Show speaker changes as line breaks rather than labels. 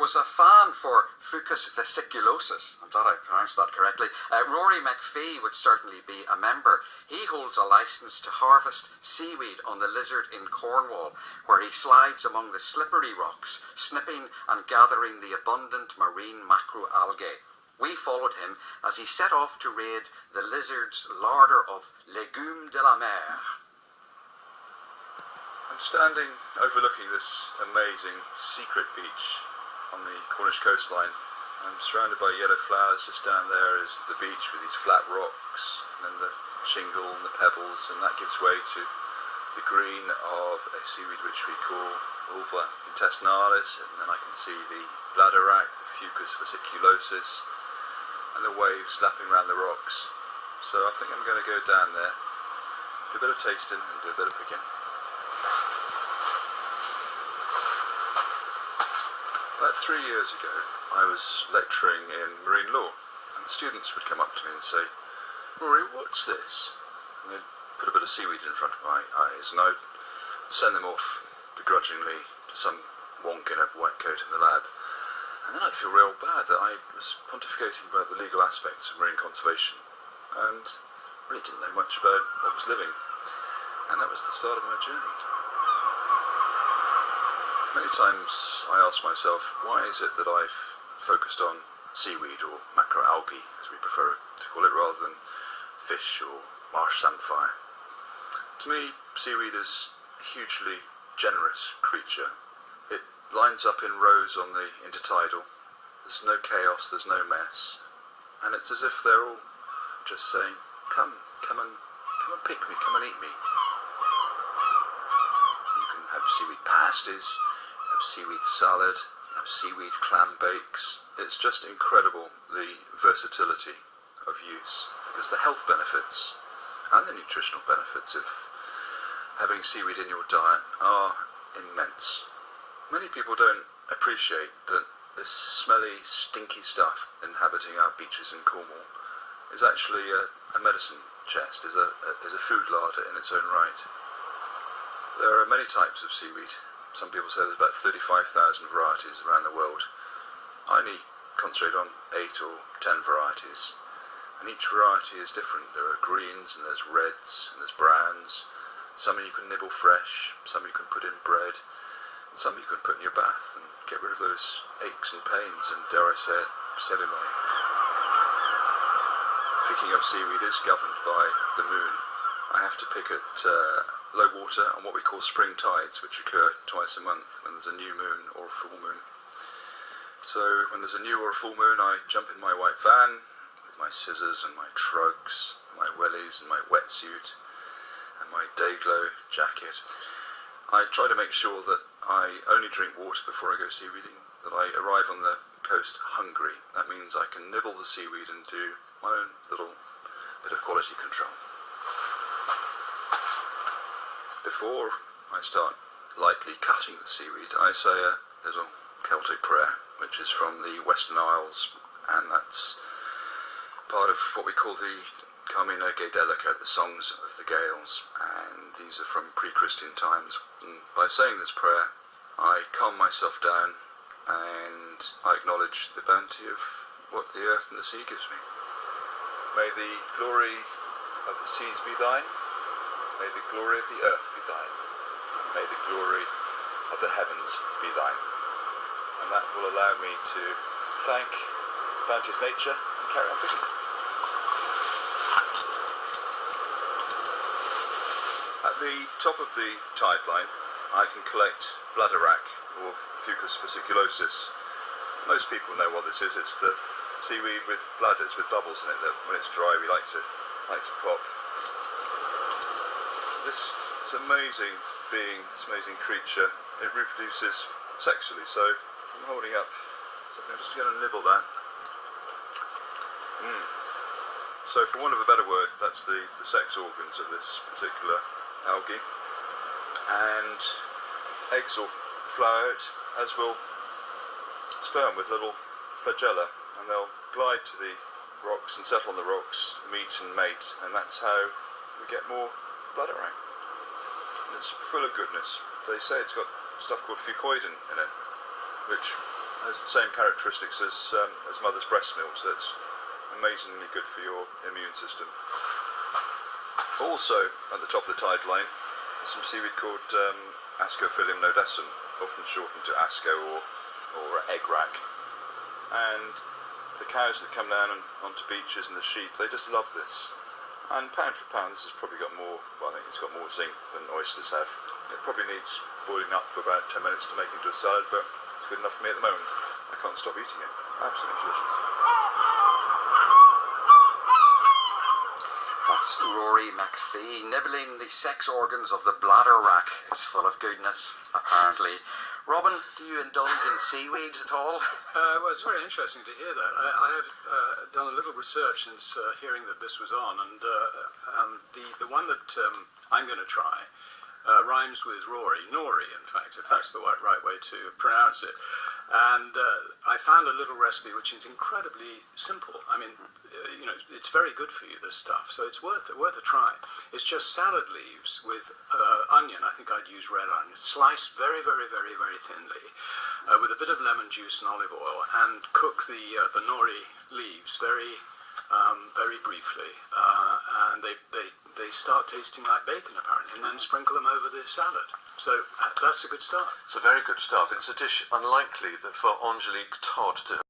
was a fan for Fucus vesiculosus. I'm glad I pronounced that correctly. Rory McPhee would certainly be a member. He holds a licence to harvest seaweed on the Lizard in Cornwall, where he slides among the slippery rocks, snipping and gathering the abundant marine macroalgae. We followed him as he set off to raid the Lizard's larder of légumes de la mer.
I'm standing overlooking this amazing secret beach on the Cornish coastline. I'm surrounded by yellow flowers. Just down there is the beach with these flat rocks, and then the shingle and the pebbles, and that gives way to the green of a seaweed which we call Ulva intestinalis, and then I can see the bladderwrack, the Fucus vesiculosus, and the waves lapping around the rocks. So I think I'm going to go down there, do a bit of tasting and do a bit of picking. About 3 years ago, I was lecturing in marine law, and students would come up to me and say, "Rory, what's this?" And they'd put a bit of seaweed in front of my eyes, and I'd send them off begrudgingly to some wonk in a white coat in the lab. And then I'd feel real bad that I was pontificating about the legal aspects of marine conservation, and really didn't know much about what was living. And that was the start of my journey. Many times I ask myself, why is it that I've focused on seaweed, or macroalgae as we prefer to call it, rather than fish or marsh samphire? To me, seaweed is a hugely generous creature. It lines up in rows on the intertidal. There's no chaos, there's no mess. And it's as if they're all just saying, come and pick me, come and eat me. You can have seaweed pasties, seaweed salad, seaweed clam bakes. It's just incredible, the versatility of use, because the health benefits and the nutritional benefits of having seaweed in your diet are immense. Many people don't appreciate that this smelly, stinky stuff inhabiting our beaches in Cornwall is actually a medicine chest, is a food larder in its own right. There are many types of seaweed. Some people say there's about 35,000 varieties around the world. I only concentrate on 8 or 10 varieties, and each variety is different. There are greens, and there's reds, and there's browns. Some you can nibble fresh, some you can put in bread, and some you can put in your bath and get rid of those aches and pains and, dare I say it, cellulite. Picking of seaweed is governed by the moon. I have to pick at low water on what we call spring tides, which occur twice a month when there's a new moon or a full moon. So when there's a new or a full moon, I jump in my white van with my scissors and my trugs, my wellies and my wetsuit and my day-glow jacket. I try to make sure that I only drink water before I go seaweeding, that I arrive on the coast hungry. That means I can nibble the seaweed and do my own little bit of quality control. Before I start lightly cutting the seaweed, I say a little Celtic prayer, which is from the Western Isles, and that's part of what we call the Carmina Gaelica, the songs of the Gaels, and these are from pre-Christian times. And by saying this prayer, I calm myself down and I acknowledge the bounty of what the earth and the sea gives me. May the glory of the seas be thine. May the glory of the earth be thine, and may the glory of the heavens be thine. And that will allow me to thank bounteous nature and carry on fishing. At the top of the tide line, I can collect bladderwrack, or Fucus vesiculosus. Most people know what this is. It's the seaweed with bladders, with bubbles in it, that when it's dry we like to pop. This amazing being, this amazing creature, it reproduces sexually, so I'm holding up something. I'm just going to nibble that. So for want of a better word, that's the sex organs of this particular algae. And eggs will flower out, as will sperm with little flagella, and they'll glide to the rocks and settle on the rocks, meet and mate, and that's how we get more bladderwrack. And it's full of goodness. They say it's got stuff called fucoidin in it, which has the same characteristics as mother's breast milk, so that's amazingly good for your immune system. Also, at the top of the tide line, there's some seaweed called Ascophyllum nodosum, often shortened to asco or egg rack. And the cows that come down onto beaches and the sheep, they just love this. And pound for pound, this has probably got more, well, I think it's got more zinc than oysters have. It probably needs boiling up for about 10 minutes to make into a salad, but it's good enough for me at the moment. I can't stop eating it. Absolutely delicious.
That's Rory McPhee nibbling the sex organs of the bladder rack. It's full of goodness, apparently. Robin, do you indulge in seaweed at all?
Well, it's very interesting to hear that. I have done a little research since hearing that this was on, and the one that I'm going to try rhymes with Rory, Nori, in fact, if that's the right way to pronounce it. And I found a little recipe which is incredibly simple. I mean, it's very good for you, this stuff, so it's worth a try. It's just salad leaves with onion. I think I'd use red onion, sliced very, very, very, very thinly, with a bit of lemon juice and olive oil, and cook the nori leaves very briefly, and they start tasting like bacon apparently, and then sprinkle them over the salad. So that's a good start.
It's a very good start. It's a dish unlikely that for Angelique Todd to